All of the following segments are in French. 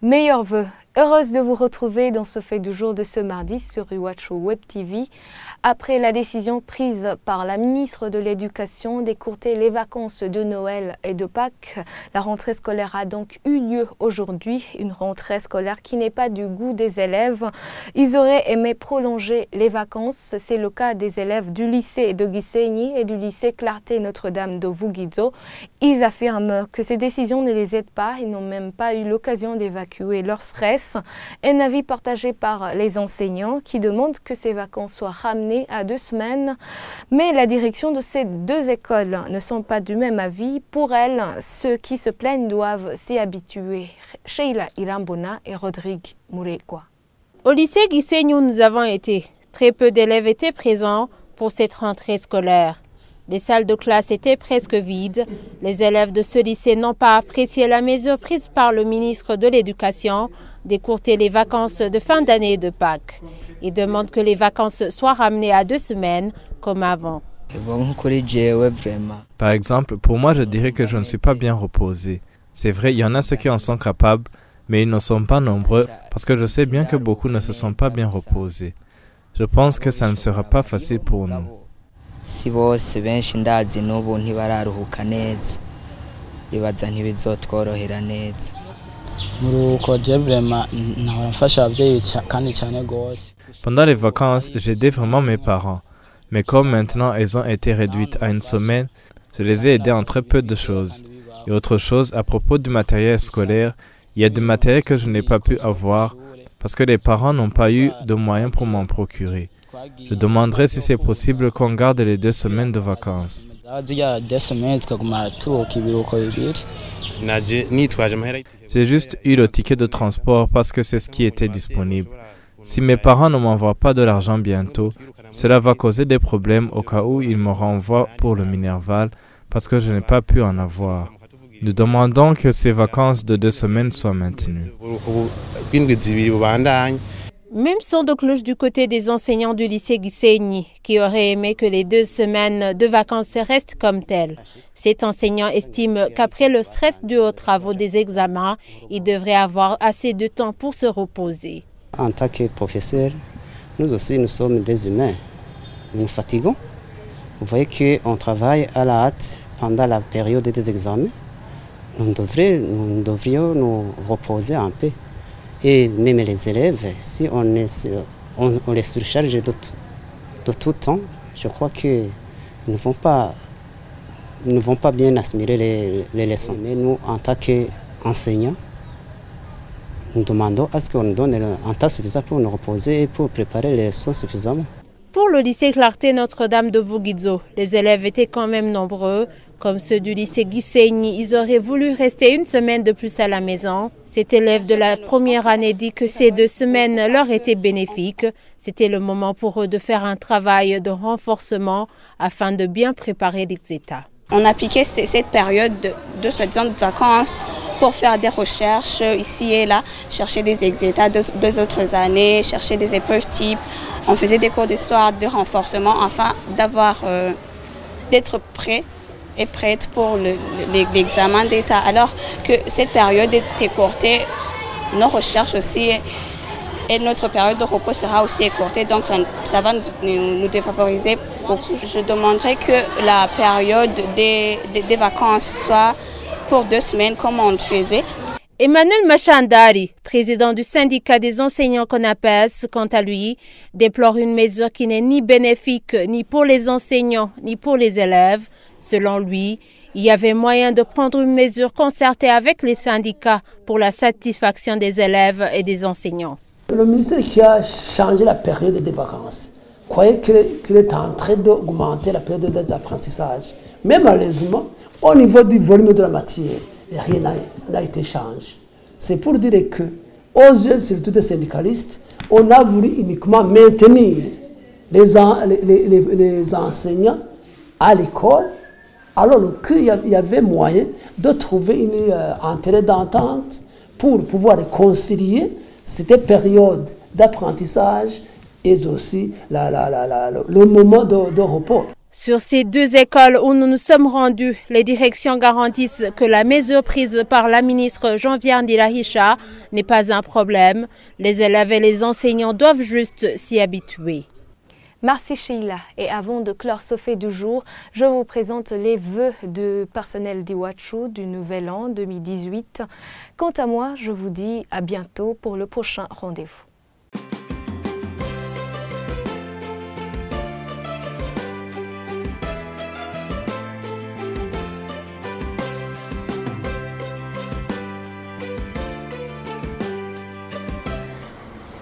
Meilleurs vœux. Heureuse de vous retrouver dans ce fait du jour de ce mardi sur Iwacho Web TV. Après la décision prise par la ministre de l'Éducation d'écourter les vacances de Noël et de Pâques, la rentrée scolaire a donc eu lieu aujourd'hui. Une rentrée scolaire qui n'est pas du goût des élèves. Ils auraient aimé prolonger les vacances. C'est le cas des élèves du lycée de Gisenyi et du lycée Clarté Notre-Dame de Vugizo. Ils affirment que ces décisions ne les aident pas. Ils n'ont même pas eu l'occasion d'évacuer leur stress. Un avis partagé par les enseignants qui demandent que ces vacances soient ramenées à 2 semaines. Mais la direction de ces deux écoles ne sont pas du même avis. Pour elles, ceux qui se plaignent doivent s'y habituer. Sheila Irambona et Rodrigue Mourekwa. Au lycée Gisenyi où nous avons été, très peu d'élèves étaient présents pour cette rentrée scolaire. Les salles de classe étaient presque vides. Les élèves de ce lycée n'ont pas apprécié la mesure prise par le ministre de l'Éducation d'écourter les vacances de fin d'année et de Pâques. Ils demandent que les vacances soient ramenées à 2 semaines comme avant. Par exemple, pour moi, je dirais que je ne suis pas bien reposé. C'est vrai, il y en a ceux qui en sont capables, mais ils ne sont pas nombreux parce que je sais bien que beaucoup ne se sont pas bien reposés. Je pense que ça ne sera pas facile pour nous. Si bose benshi ndazi n'ubu ntibararuhuka neza bibaza ntibizotworohera neza muruko je vraiment nahora mfasha abavyeyi kandi cyane gose. Pendant les vacances, j'aidais vraiment mes parents, mais comme maintenant elles ont été réduites à 1 semaine, je les ai aidés en très peu de choses. Et autre chose, à propos du matériel scolaire, il y a du matériel que je n'ai pas pu avoir parce que les parents n'ont pas eu de moyens pour m'en procurer. Je demanderai si c'est possible qu'on garde les 2 semaines de vacances. J'ai juste eu le ticket de transport parce que c'est ce qui était disponible. Si mes parents ne m'envoient pas de l'argent bientôt, cela va causer des problèmes au cas où ils me renvoient pour le Minerval parce que je n'ai pas pu en avoir. Nous demandons que ces vacances de 2 semaines soient maintenues. Même son de cloche du côté des enseignants du lycée Gisenyi, qui auraient aimé que les 2 semaines de vacances restent comme telles. Cet enseignant estime qu'après le stress dû aux travaux des examens, il devrait avoir assez de temps pour se reposer. En tant que professeur, nous aussi, nous sommes des humains. Nous nous fatiguons. Vous voyez qu'on travaille à la hâte pendant la période des examens. Nous devrions nous reposer un peu. Et même les élèves, si on les surcharge de tout temps, je crois qu'ils ne vont pas bien assimiler les leçons. Mais nous, en tant qu'enseignants, nous demandons à ce qu'on nous donne un temps suffisant pour nous reposer et pour préparer les leçons suffisamment. Pour le lycée Clarté Notre-Dame de Vugizo, les élèves étaient quand même nombreux. Comme ceux du lycée Gisenyi, ils auraient voulu rester 1 semaine de plus à la maison. Cet élève de la première année dit que ces 2 semaines leur étaient bénéfiques. C'était le moment pour eux de faire un travail de renforcement afin de bien préparer les états. On a appliqué cette période de soi-disant de vacances pour faire des recherches ici et là, chercher des exétats des autres années, chercher des épreuves types. On faisait des cours d'histoire de renforcement afin d'être prêt et prête pour l'examen d'État. Alors que cette période est écourtée, nos recherches aussi et notre période de repos sera aussi écourtée, donc ça va nous défavoriser beaucoup. Je demanderai que la période des vacances soit pour 2 semaines comme on le faisait. Emmanuel Machandari, président du syndicat des enseignants CONAPES, quant à lui, déplore une mesure qui n'est ni bénéfique ni pour les enseignants ni pour les élèves. Selon lui, il y avait moyen de prendre une mesure concertée avec les syndicats pour la satisfaction des élèves et des enseignants. Le ministère qui a changé la période des vacances croyait qu'il est en train d'augmenter la période d'apprentissage. Mais malheureusement, au niveau du volume de la matière, rien n'a été changé. C'est pour dire que, aux yeux surtout des syndicalistes, on a voulu uniquement maintenir les enseignants à l'école, alors qu'il y avait moyen de trouver un terrain d'entente pour pouvoir concilier cette période d'apprentissage et aussi le moment de repos. Sur ces 2 écoles où nous nous sommes rendus, les directions garantissent que la mesure prise par la ministre Janvière Ndirahisha n'est pas un problème. Les élèves et les enseignants doivent juste s'y habituer. Merci Sheila. Et avant de clore ce fait du jour, je vous présente les vœux du personnel d'Iwachu du Nouvel An 2018. Quant à moi, je vous dis à bientôt pour le prochain rendez-vous.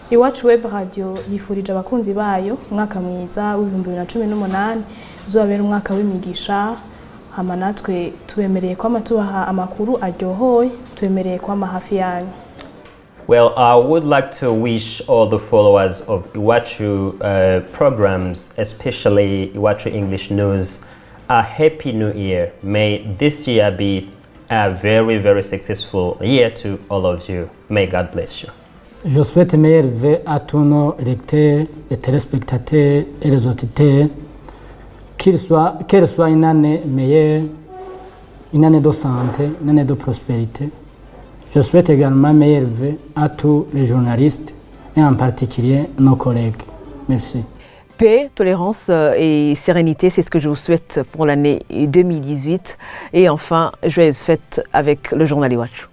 Iwacu Web Radio yifurije abakunzi bayo umwaka mwiza w'2018 uzobera umwaka w'imigisha. Hama natwe tubemereye kwama tubaha amakuru aryohoye, tubemereye kwama hafi yanyu. Well, I would like to wish all the followers of Iwachu programs, especially Iwachu English News, a happy new year. May this year be a very, very successful year to all of you. May God bless you. Je souhaite meilleurs vœux à tous nos lecteurs, les téléspectateurs et les auditeurs, qu'elle soit une année meilleure, une année de santé, une année de prospérité. Je souhaite également meilleurs vœux à tous les journalistes et en particulier nos collègues. Merci. Paix, tolérance et sérénité, c'est ce que je vous souhaite pour l'année 2018. Et enfin, joyeuses fêtes avec le journal Iwachu.